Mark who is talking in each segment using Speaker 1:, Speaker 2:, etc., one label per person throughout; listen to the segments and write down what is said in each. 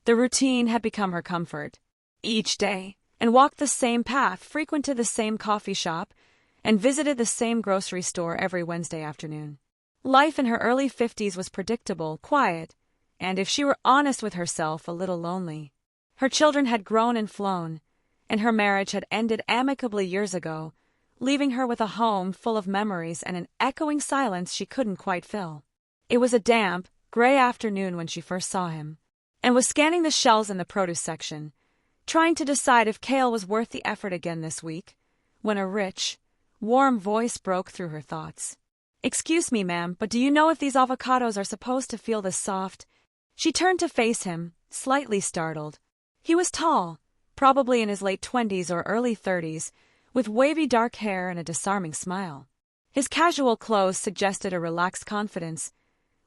Speaker 1: The routine had become her comfort. Each day, and walked the same path, frequented the same coffee shop, and visited the same grocery store every Wednesday afternoon. Life in her early 50s was predictable, quiet, and if she were honest with herself, a little lonely. Her children had grown and flown, and her marriage had ended amicably years ago, leaving her with a home full of memories and an echoing silence she couldn't quite fill. It was a damp, gray afternoon when she first saw him, and was scanning the shelves in the produce section, trying to decide if kale was worth the effort again this week, when a rich, warm voice broke through her thoughts. "Excuse me, ma'am, but do you know if these avocados are supposed to feel this soft?" She turned to face him, slightly startled. He was tall, probably in his late 20s or early 30s, with wavy dark hair and a disarming smile. His casual clothes suggested a relaxed confidence,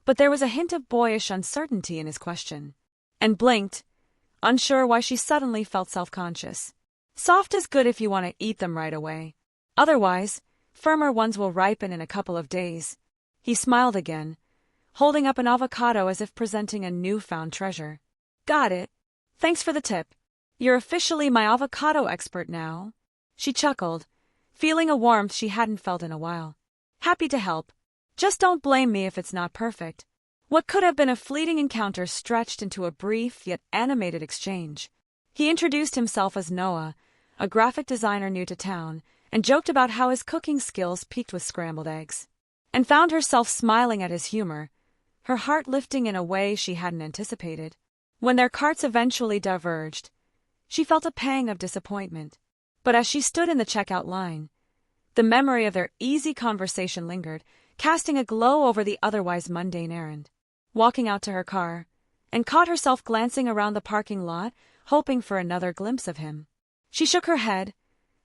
Speaker 1: but there was a hint of boyish uncertainty in his question. And blinked, unsure why she suddenly felt self-conscious. "Soft is good if you want to eat them right away. Otherwise, firmer ones will ripen in a couple of days." He smiled again, holding up an avocado as if presenting a newfound treasure. "Got it. Thanks for the tip. You're officially my avocado expert now." She chuckled, feeling a warmth she hadn't felt in a while. "Happy to help. Just don't blame me if it's not perfect." What could have been a fleeting encounter stretched into a brief yet animated exchange. He introduced himself as Noah, a graphic designer new to town, and joked about how his cooking skills peaked with scrambled eggs. And found herself smiling at his humor, her heart lifting in a way she hadn't anticipated. When their carts eventually diverged, she felt a pang of disappointment. But as she stood in the checkout line, the memory of their easy conversation lingered, casting a glow over the otherwise mundane errand. Walking out to her car, and caught herself glancing around the parking lot, hoping for another glimpse of him. She shook her head,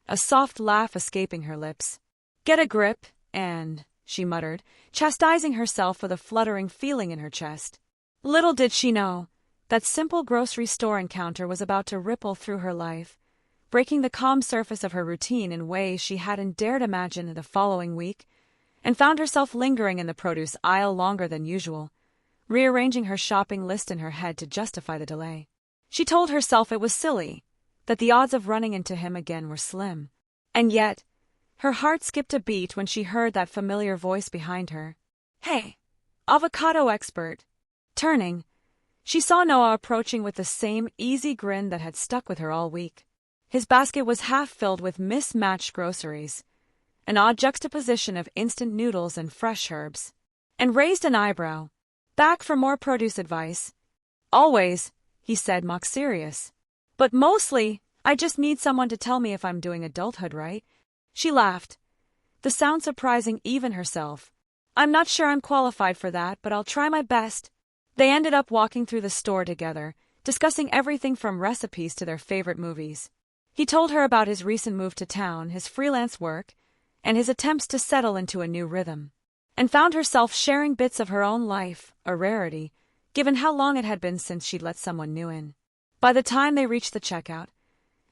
Speaker 1: a soft laugh escaping her lips. "Get a grip," and, she muttered, chastising herself for the fluttering feeling in her chest. Little did she know, that simple grocery store encounter was about to ripple through her life, breaking the calm surface of her routine in ways she hadn't dared imagine the following week, and found herself lingering in the produce aisle longer than usual, rearranging her shopping list in her head to justify the delay. She told herself it was silly, that the odds of running into him again were slim. And yet, her heart skipped a beat when she heard that familiar voice behind her. "Hey, avocado expert." Turning, she saw Noah approaching with the same easy grin that had stuck with her all week. His basket was half filled with mismatched groceries, an odd juxtaposition of instant noodles and fresh herbs, and raised an eyebrow. "Back for more produce advice?" "Always," he said, mock serious. "But mostly, I just need someone to tell me if I'm doing adulthood right." She laughed, the sound surprising even herself. "I'm not sure I'm qualified for that, but I'll try my best." They ended up walking through the store together, discussing everything from recipes to their favorite movies. He told her about his recent move to town, his freelance work, and his attempts to settle into a new rhythm, and found herself sharing bits of her own life, a rarity, given how long it had been since she'd let someone new in. By the time they reached the checkout,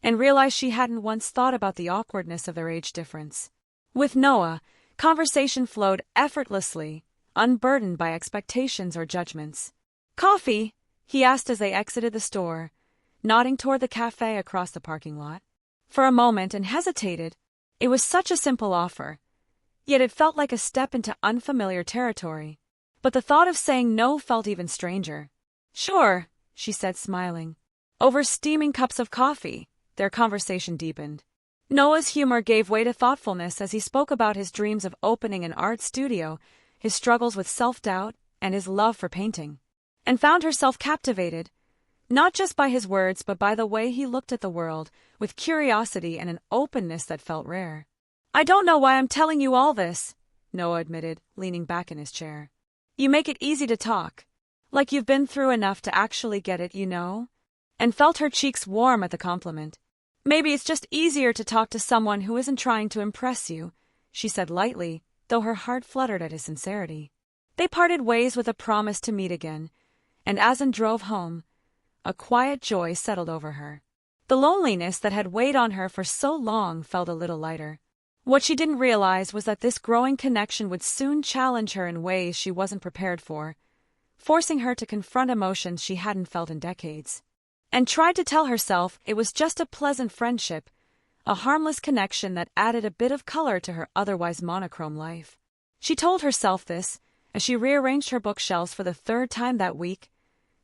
Speaker 1: and realized she hadn't once thought about the awkwardness of their age difference. With Noah, conversation flowed effortlessly, unburdened by expectations or judgments. "Coffee?" he asked as they exited the store, nodding toward the cafe across the parking lot. For a moment and hesitated. It was such a simple offer, yet it felt like a step into unfamiliar territory. But the thought of saying no felt even stranger. "Sure," she said, smiling. Over steaming cups of coffee, their conversation deepened. Noah's humor gave way to thoughtfulness as he spoke about his dreams of opening an art studio, his struggles with self-doubt, and his love for painting. And found herself captivated, not just by his words but by the way he looked at the world, with curiosity and an openness that felt rare. "I don't know why I'm telling you all this," Noah admitted, leaning back in his chair. "You make it easy to talk. Like you've been through enough to actually get it, you know?" And felt her cheeks warm at the compliment. "Maybe it's just easier to talk to someone who isn't trying to impress you," she said lightly, though her heart fluttered at his sincerity. They parted ways with a promise to meet again, and as Anne drove home, a quiet joy settled over her. The loneliness that had weighed on her for so long felt a little lighter. What she didn't realize was that this growing connection would soon challenge her in ways she wasn't prepared for, forcing her to confront emotions she hadn't felt in decades. and tried to tell herself it was just a pleasant friendship, a harmless connection that added a bit of color to her otherwise monochrome life. She told herself this as she rearranged her bookshelves for the third time that week,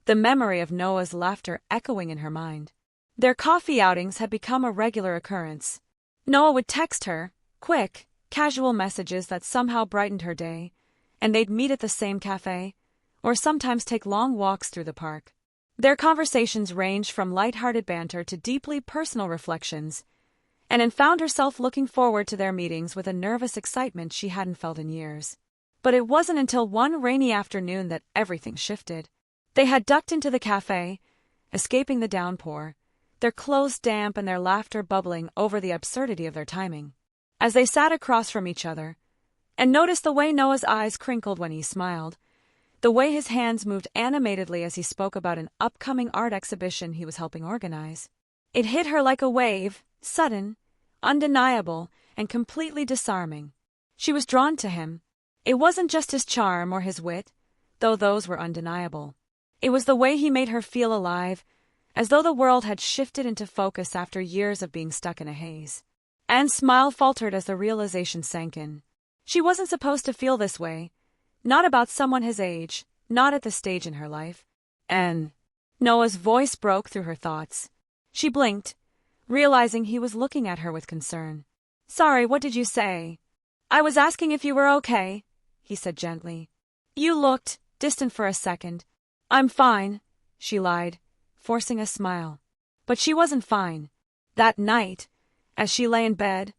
Speaker 1: the memory of Noah's laughter echoing in her mind. Their coffee outings had become a regular occurrence. Noah would text her, quick, casual messages that somehow brightened her day, and they'd meet at the same cafe, or sometimes take long walks through the park. Their conversations ranged from light-hearted banter to deeply personal reflections, and Anne found herself looking forward to their meetings with a nervous excitement she hadn't felt in years. But it wasn't until one rainy afternoon that everything shifted. They had ducked into the cafe, escaping the downpour, their clothes damp and their laughter bubbling over the absurdity of their timing. As they sat across from each other, and noticed the way Noah's eyes crinkled when he smiled, the way his hands moved animatedly as he spoke about an upcoming art exhibition he was helping organize, it hit her like a wave, sudden, undeniable, and completely disarming. She was drawn to him. It wasn't just his charm or his wit, though those were undeniable. It was the way he made her feel alive, as though the world had shifted into focus after years of being stuck in a haze. Anne's smile faltered as the realization sank in. She wasn't supposed to feel this way. Not about someone his age, not at this stage in her life. Anne. Noah's voice broke through her thoughts. She blinked, realizing he was looking at her with concern. Sorry, what did you say? I was asking if you were okay, he said gently. You looked distant for a second. I'm fine, she lied, forcing a smile. But she wasn't fine. That night, as she lay in bed,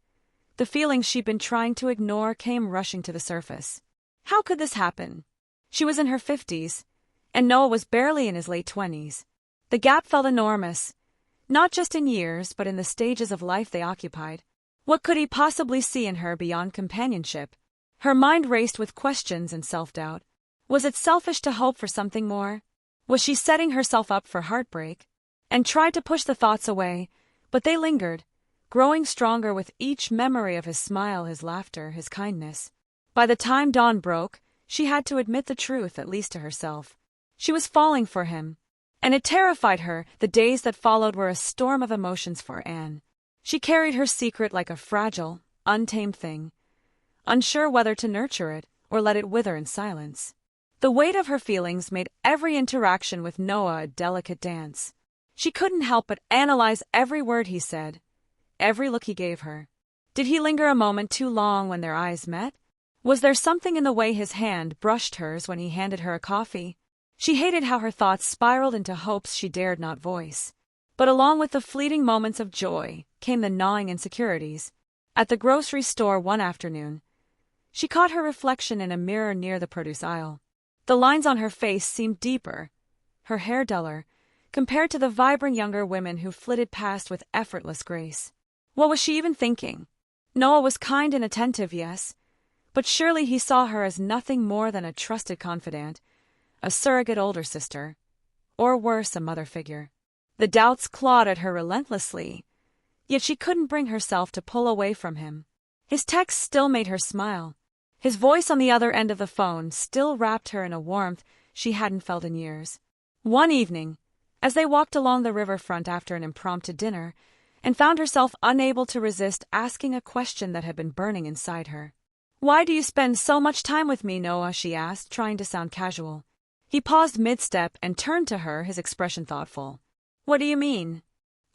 Speaker 1: the feelings she'd been trying to ignore came rushing to the surface. How could this happen? She was in her 50s, and Noah was barely in his late 20s. The gap felt enormous, not just in years but in the stages of life they occupied. What could he possibly see in her beyond companionship? Her mind raced with questions and self-doubt. Was it selfish to hope for something more? Was she setting herself up for heartbreak? And tried to push the thoughts away, but they lingered, growing stronger with each memory of his smile, his laughter, his kindness. By the time dawn broke, she had to admit the truth, at least to herself. She was falling for him, and it terrified her. The days that followed were a storm of emotions for Anne. She carried her secret like a fragile, untamed thing, unsure whether to nurture it or let it wither in silence. The weight of her feelings made every interaction with Noah a delicate dance. She couldn't help but analyze every word he said, every look he gave her. Did he linger a moment too long when their eyes met? Was there something in the way his hand brushed hers when he handed her a coffee? She hated how her thoughts spiraled into hopes she dared not voice. But along with the fleeting moments of joy came the gnawing insecurities. At the grocery store one afternoon, she caught her reflection in a mirror near the produce aisle. The lines on her face seemed deeper, her hair duller, compared to the vibrant younger women who flitted past with effortless grace. What was she even thinking? Noah was kind and attentive, yes, but surely he saw her as nothing more than a trusted confidant, a surrogate older sister, or worse, a mother figure. The doubts clawed at her relentlessly, yet she couldn't bring herself to pull away from him. His text still made her smile. His voice on the other end of the phone still wrapped her in a warmth she hadn't felt in years. One evening, as they walked along the riverfront after an impromptu dinner, and found herself unable to resist asking a question that had been burning inside her. Why do you spend so much time with me, Noah? She asked, trying to sound casual. He paused mid-step and turned to her, his expression thoughtful. What do you mean?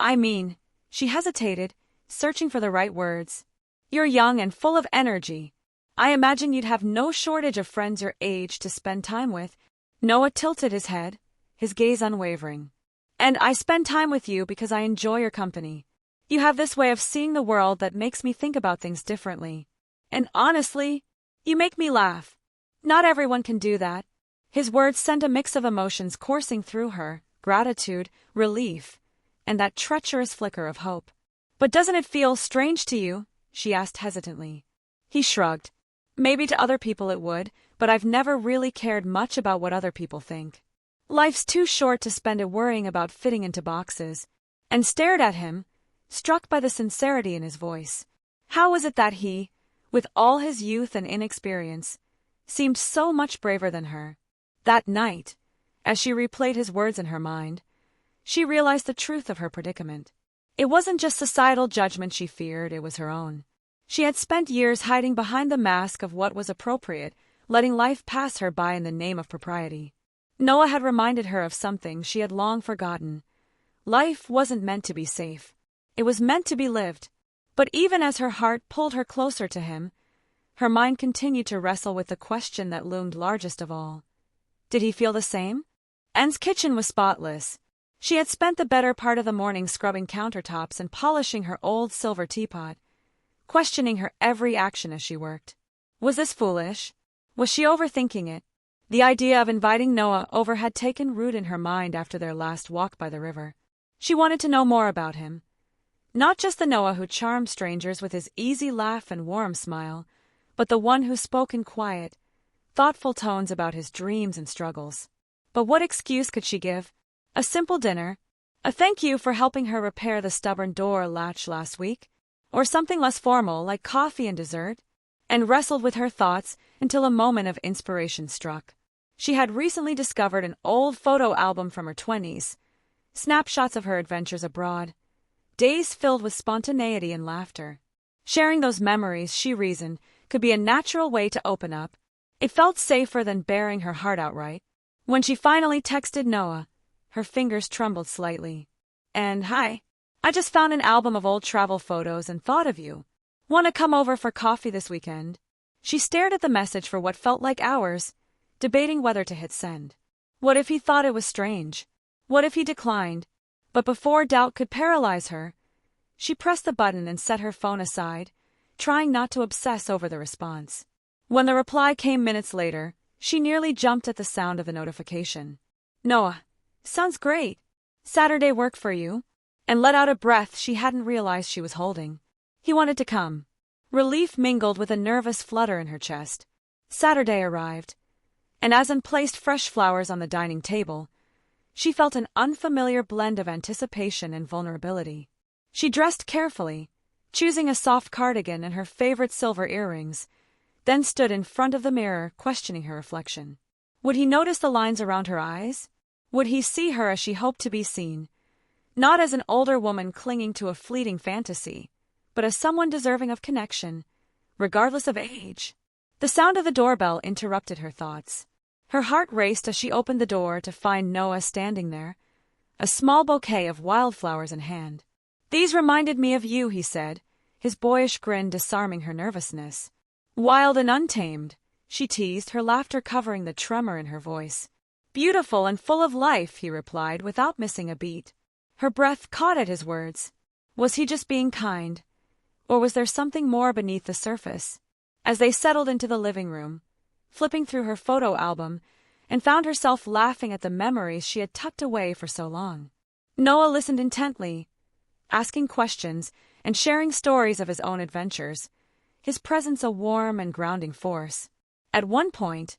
Speaker 1: I mean, she hesitated, searching for the right words. You're young and full of energy. I imagine you'd have no shortage of friends your age to spend time with. Noah tilted his head, his gaze unwavering. And I spend time with you because I enjoy your company. You have this way of seeing the world that makes me think about things differently. And honestly, you make me laugh. Not everyone can do that. His words sent a mix of emotions coursing through her, gratitude, relief, and that treacherous flicker of hope. But doesn't it feel strange to you? She asked hesitantly. He shrugged. Maybe to other people it would, but I've never really cared much about what other people think. Life's too short to spend it worrying about fitting into boxes. And stared at him, struck by the sincerity in his voice. How was it that he, with all his youth and inexperience, seemed so much braver than her? That night, as she replayed his words in her mind, she realized the truth of her predicament. It wasn't just societal judgment she feared, it was her own. She had spent years hiding behind the mask of what was appropriate, letting life pass her by in the name of propriety. Noah had reminded her of something she had long forgotten. Life wasn't meant to be safe. It was meant to be lived. But even as her heart pulled her closer to him, her mind continued to wrestle with the question that loomed largest of all. Did he feel the same? Anne's kitchen was spotless. She had spent the better part of the morning scrubbing countertops and polishing her old silver teapot, questioning her every action as she worked. Was this foolish? Was she overthinking it? The idea of inviting Noah over had taken root in her mind after their last walk by the river. She wanted to know more about him. Not just the Noah who charmed strangers with his easy laugh and warm smile, but the one who spoke in quiet, thoughtful tones about his dreams and struggles. But what excuse could she give? A simple dinner? A thank you for helping her repair the stubborn door latch last week? Or something less formal like coffee and dessert? And wrestled with her thoughts until a moment of inspiration struck. She had recently discovered an old photo album from her 20s, snapshots of her adventures abroad, days filled with spontaneity and laughter. Sharing those memories, she reasoned, could be a natural way to open up. It felt safer than bearing her heart outright. When she finally texted Noah, her fingers trembled slightly. And, "Hi, I just found an album of old travel photos and thought of you. Want to come over for coffee this weekend?" She stared at the message for what felt like hours, debating whether to hit send. What if he thought it was strange? What if he declined? But before doubt could paralyze her, she pressed the button and set her phone aside, trying not to obsess over the response. When the reply came minutes later, she nearly jumped at the sound of the notification. "Noah, sounds great. Saturday work for you?" And let out a breath she hadn't realized she was holding. He wanted to come. Relief mingled with a nervous flutter in her chest. Saturday arrived, and as Anne placed fresh flowers on the dining table, she felt an unfamiliar blend of anticipation and vulnerability. She dressed carefully, choosing a soft cardigan and her favorite silver earrings, then stood in front of the mirror, questioning her reflection. Would he notice the lines around her eyes? Would he see her as she hoped to be seen? Not as an older woman clinging to a fleeting fantasy, but as someone deserving of connection, regardless of age. The sound of the doorbell interrupted her thoughts. Her heart raced as she opened the door to find Noah standing there, a small bouquet of wildflowers in hand. "These reminded me of you," he said, his boyish grin disarming her nervousness. "Wild and untamed," she teased, her laughter covering the tremor in her voice. "Beautiful and full of life," he replied without missing a beat. Her breath caught at his words. Was he just being kind? Or was there something more beneath the surface? As they settled into the living room, flipping through her photo album, and found herself laughing at the memories she had tucked away for so long. Noah listened intently, asking questions and sharing stories of his own adventures, his presence a warm and grounding force. At one point,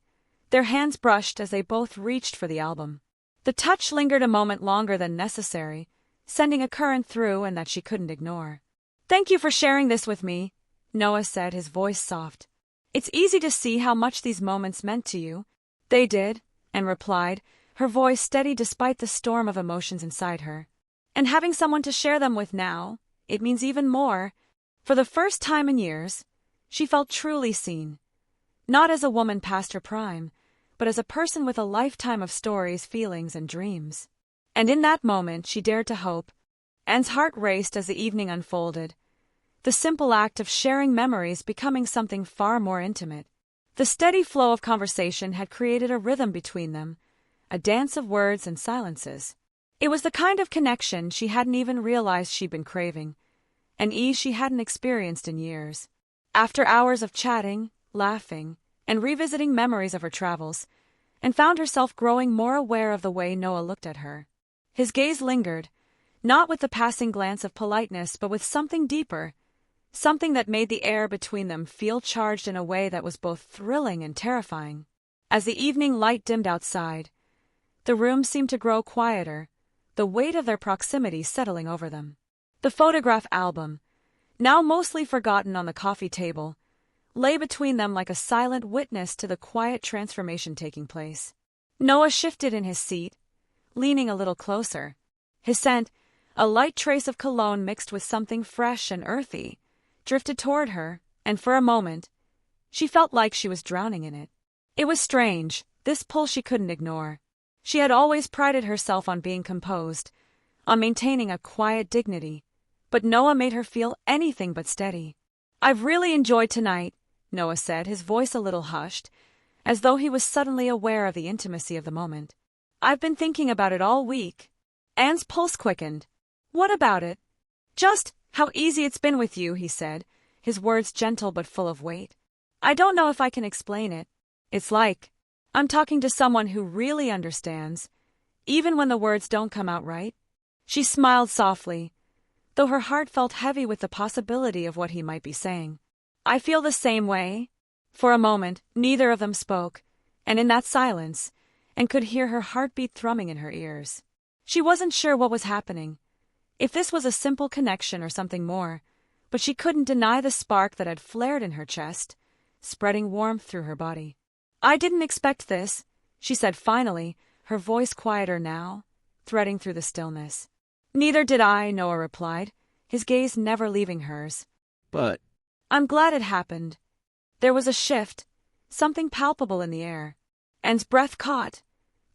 Speaker 1: their hands brushed as they both reached for the album. The touch lingered a moment longer than necessary, sending a current through and that she couldn't ignore. "Thank you for sharing this with me," Noah said, his voice soft. "It's easy to see how much these moments meant to you." "They did," Anne replied, her voice steady despite the storm of emotions inside her. "And having someone to share them with now, it means even more." For the first time in years, she felt truly seen. Not as a woman past her prime, but as a person with a lifetime of stories, feelings, and dreams. And in that moment, she dared to hope. Anne's heart raced as the evening unfolded, the simple act of sharing memories becoming something far more intimate. The steady flow of conversation had created a rhythm between them, a dance of words and silences. It was the kind of connection she hadn't even realized she'd been craving, an ease she hadn't experienced in years. After hours of chatting, laughing, and revisiting memories of her travels, Anne found herself growing more aware of the way Noah looked at her. His gaze lingered, not with the passing glance of politeness but with something deeper, something that made the air between them feel charged in a way that was both thrilling and terrifying. As the evening light dimmed outside, the room seemed to grow quieter, the weight of their proximity settling over them. The photograph album, now mostly forgotten on the coffee table, lay between them like a silent witness to the quiet transformation taking place. Noah shifted in his seat, leaning a little closer. His scent, a light trace of cologne mixed with something fresh and earthy, drifted toward her, and for a moment, she felt like she was drowning in it. It was strange, this pull she couldn't ignore. She had always prided herself on being composed, on maintaining a quiet dignity, but Noah made her feel anything but steady. "I've really enjoyed tonight," Noah said, his voice a little hushed, as though he was suddenly aware of the intimacy of the moment. "I've been thinking about it all week." Anne's pulse quickened. "What about it?" "Just how easy it's been with you," he said, his words gentle but full of weight. "I don't know if I can explain it. It's like I'm talking to someone who really understands, even when the words don't come out right." She smiled softly, though her heart felt heavy with the possibility of what he might be saying. "I feel the same way." For a moment, neither of them spoke, and in that silence, Anne could hear her heartbeat thrumming in her ears. She wasn't sure what was happening, if this was a simple connection or something more, but she couldn't deny the spark that had flared in her chest, spreading warmth through her body. "I didn't expect this," she said finally, her voice quieter now, threading through the stillness. "Neither did I," Noah replied, his gaze never leaving hers.
Speaker 2: "But
Speaker 1: I'm glad it happened." There was a shift, something palpable in the air. Anne's breath caught,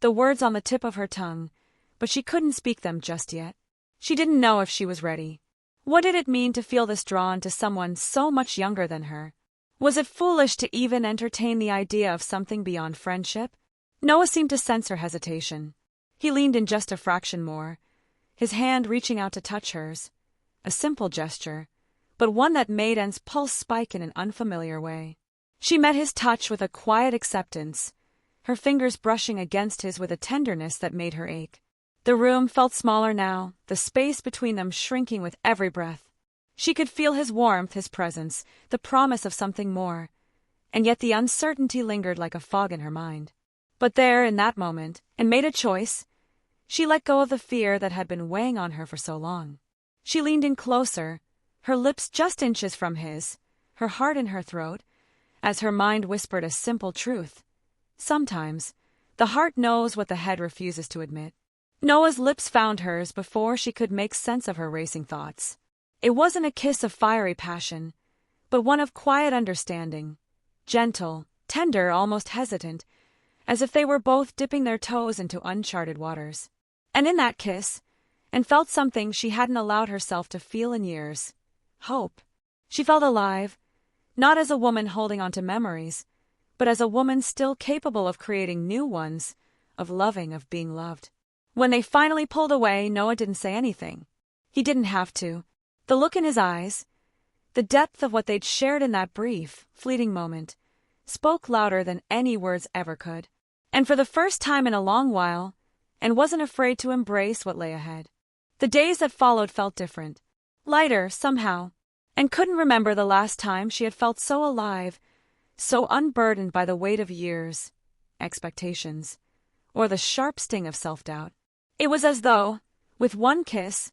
Speaker 1: the words on the tip of her tongue, but she couldn't speak them just yet. She didn't know if she was ready. What did it mean to feel this drawn to someone so much younger than her? Was it foolish to even entertain the idea of something beyond friendship? Noah seemed to sense her hesitation. He leaned in just a fraction more, his hand reaching out to touch hers. A simple gesture, but one that made Anne's pulse spike in an unfamiliar way. She met his touch with a quiet acceptance, her fingers brushing against his with a tenderness that made her ache. The room felt smaller now, the space between them shrinking with every breath. She could feel his warmth, his presence, the promise of something more, and yet the uncertainty lingered like a fog in her mind. But there, in that moment, and made a choice, she let go of the fear that had been weighing on her for so long. She leaned in closer, her lips just inches from his, her heart in her throat, as her mind whispered a simple truth. Sometimes, the heart knows what the head refuses to admit. Noah's lips found hers before she could make sense of her racing thoughts. It wasn't a kiss of fiery passion, but one of quiet understanding, gentle, tender, almost hesitant, as if they were both dipping their toes into uncharted waters. And in that kiss, Anne felt something she hadn't allowed herself to feel in years. Hope. She felt alive, not as a woman holding on to memories, but as a woman still capable of creating new ones, of loving, of being loved. When they finally pulled away, Noah didn't say anything. He didn't have to. The look in his eyes, the depth of what they'd shared in that brief, fleeting moment, spoke louder than any words ever could. And for the first time in a long while, Anne wasn't afraid to embrace what lay ahead. The days that followed felt different, lighter somehow, and couldn't remember the last time she had felt so alive, so unburdened by the weight of years, expectations, or the sharp sting of self-doubt. It was as though, with one kiss,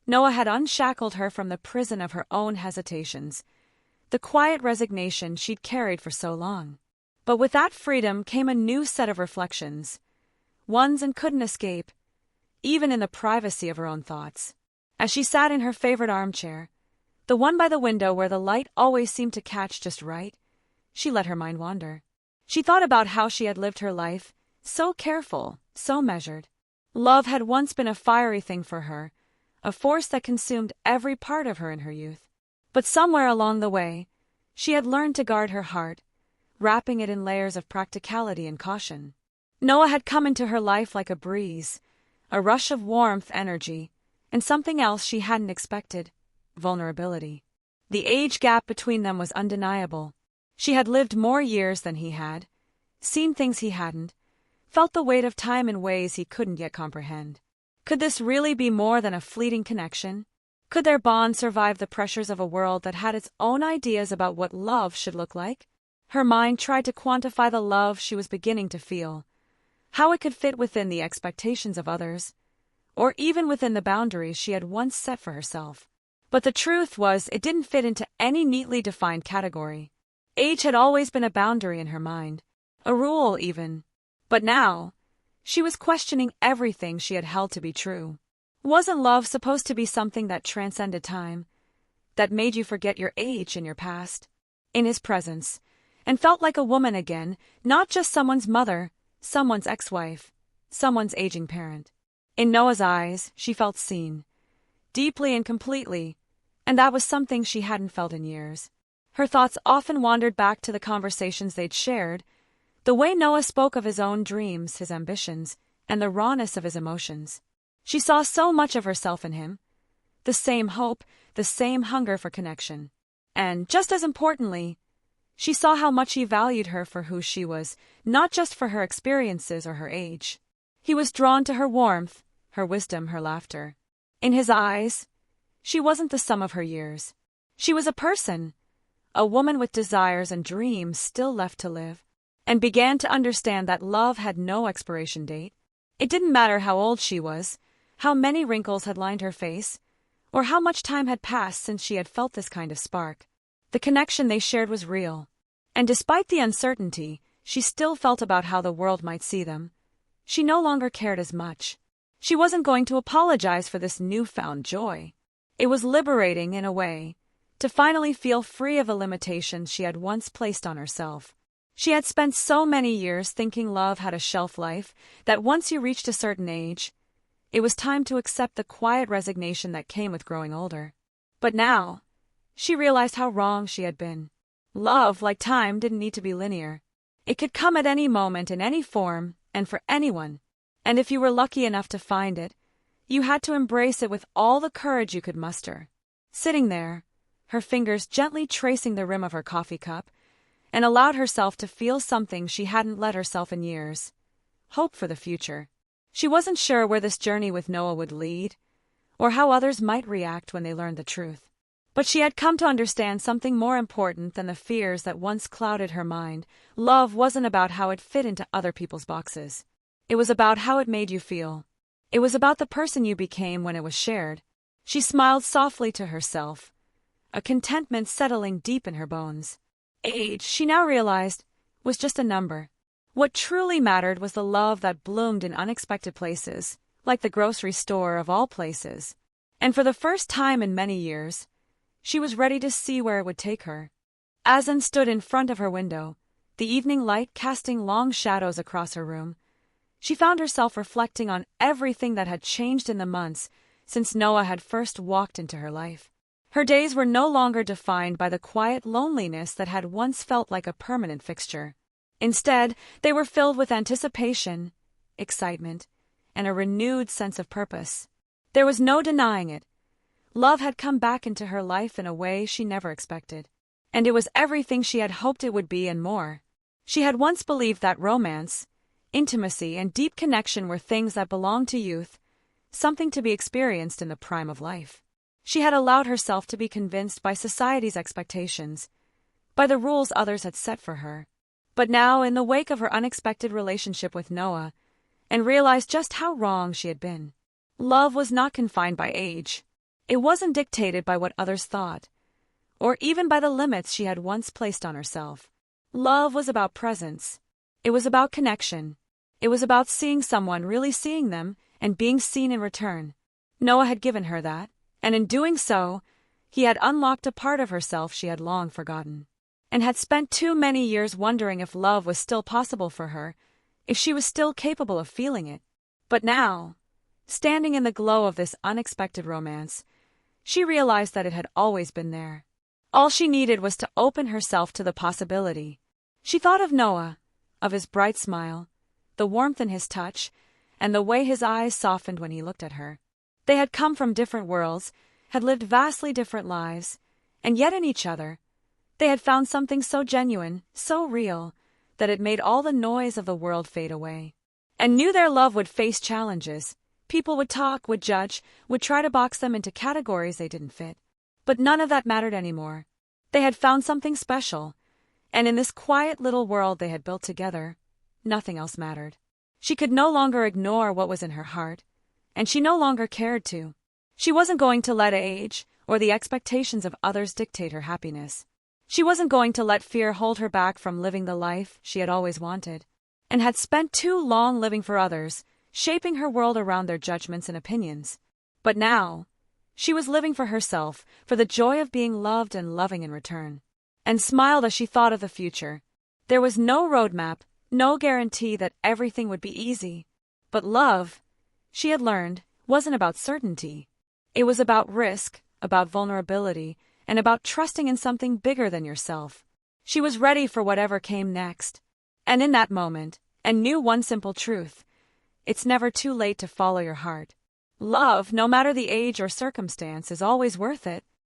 Speaker 1: Noah had unshackled her from the prison of her own hesitations, the quiet resignation she'd carried for so long. But with that freedom came a new set of reflections, ones Anne couldn't escape, even in the privacy of her own thoughts. As she sat in her favorite armchair, the one by the window where the light always seemed to catch just right, she let her mind wander. She thought about how she had lived her life, so careful, so measured. Love had once been a fiery thing for her, a force that consumed every part of her in her youth. But somewhere along the way, she had learned to guard her heart, wrapping it in layers of practicality and caution. Noah had come into her life like a breeze, a rush of warmth, energy, and something else she hadn't expected, vulnerability. The age gap between them was undeniable. She had lived more years than he had, seen things he hadn't, felt the weight of time in ways he couldn't yet comprehend. Could this really be more than a fleeting connection? Could their bond survive the pressures of a world that had its own ideas about what love should look like? Her mind tried to quantify the love she was beginning to feel, how it could fit within the expectations of others, or even within the boundaries she had once set for herself. But the truth was, it didn't fit into any neatly defined category. Age had always been a boundary in her mind, a rule even. But now, she was questioning everything she had held to be true. Wasn't love supposed to be something that transcended time, that made you forget your age and your past, in his presence, and felt like a woman again, not just someone's mother, someone's ex-wife, someone's aging parent? In Noah's eyes, she felt seen, deeply and completely, and that was something she hadn't felt in years. Her thoughts often wandered back to the conversations they'd shared, the way Noah spoke of his own dreams, his ambitions, and the rawness of his emotions. She saw so much of herself in him, the same hope, the same hunger for connection. And, just as importantly, she saw how much he valued her for who she was, not just for her experiences or her age. He was drawn to her warmth, her wisdom, her laughter. In his eyes, she wasn't the sum of her years. She was a person, a woman with desires and dreams still left to live, and began to understand that love had no expiration date. It didn't matter how old she was, how many wrinkles had lined her face, or how much time had passed since she had felt this kind of spark. The connection they shared was real, and despite the uncertainty she still felt about how the world might see them, she no longer cared as much. She wasn't going to apologize for this newfound joy. It was liberating in a way, to finally feel free of the limitations she had once placed on herself. She had spent so many years thinking love had a shelf life, that once you reached a certain age, it was time to accept the quiet resignation that came with growing older. But now, she realized how wrong she had been. Love, like time, didn't need to be linear. It could come at any moment in any form, and for anyone. And if you were lucky enough to find it, you had to embrace it with all the courage you could muster. Sitting there, her fingers gently tracing the rim of her coffee cup, and allowed herself to feel something she hadn't let herself in years: hope for the future. She wasn't sure where this journey with Noah would lead, or how others might react when they learned the truth. But she had come to understand something more important than the fears that once clouded her mind. Love wasn't about how it fit into other people's boxes. It was about how it made you feel. It was about the person you became when it was shared. She smiled softly to herself, a contentment settling deep in her bones. Age, she now realized, was just a number. What truly mattered was the love that bloomed in unexpected places, like the grocery store of all places. And for the first time in many years, she was ready to see where it would take her. Azan stood in front of her window, the evening light casting long shadows across her room. She found herself reflecting on everything that had changed in the months since Noah had first walked into her life. Her days were no longer defined by the quiet loneliness that had once felt like a permanent fixture. Instead, they were filled with anticipation, excitement, and a renewed sense of purpose. There was no denying it. Love had come back into her life in a way she never expected. And it was everything she had hoped it would be and more. She had once believed that romance, intimacy, and deep connection were things that belonged to youth, something to be experienced in the prime of life. She had allowed herself to be convinced by society's expectations, by the rules others had set for her. But now, in the wake of her unexpected relationship with Noah, and realized just how wrong she had been. Love was not confined by age. It wasn't dictated by what others thought, or even by the limits she had once placed on herself. Love was about presence. It was about connection. It was about seeing someone really seeing them and being seen in return. Noah had given her that, and in doing so, he had unlocked a part of herself she had long forgotten, and had spent too many years wondering if love was still possible for her, if she was still capable of feeling it. But now, standing in the glow of this unexpected romance, she realized that it had always been there. All she needed was to open herself to the possibility. She thought of Noah, of his bright smile, the warmth in his touch, and the way his eyes softened when he looked at her. They had come from different worlds, had lived vastly different lives, and yet in each other, they had found something so genuine, so real, that it made all the noise of the world fade away. And knew their love would face challenges. People would talk, would judge, would try to box them into categories they didn't fit. But none of that mattered anymore. They had found something special, and in this quiet little world they had built together, nothing else mattered. She could no longer ignore what was in her heart, and she no longer cared to. She wasn't going to let age or the expectations of others dictate her happiness. She wasn't going to let fear hold her back from living the life she had always wanted, and had spent too long living for others, shaping her world around their judgments and opinions. But now, she was living for herself, for the joy of being loved and loving in return. And smiled as she thought of the future. There was no roadmap, no guarantee that everything would be easy. But love, she had learned, wasn't about certainty. It was about risk, about vulnerability, and about trusting in something bigger than yourself. She was ready for whatever came next. And in that moment, and knew one simple truth: it's never too late to follow your heart. Love, no matter the age or circumstance, is always worth it.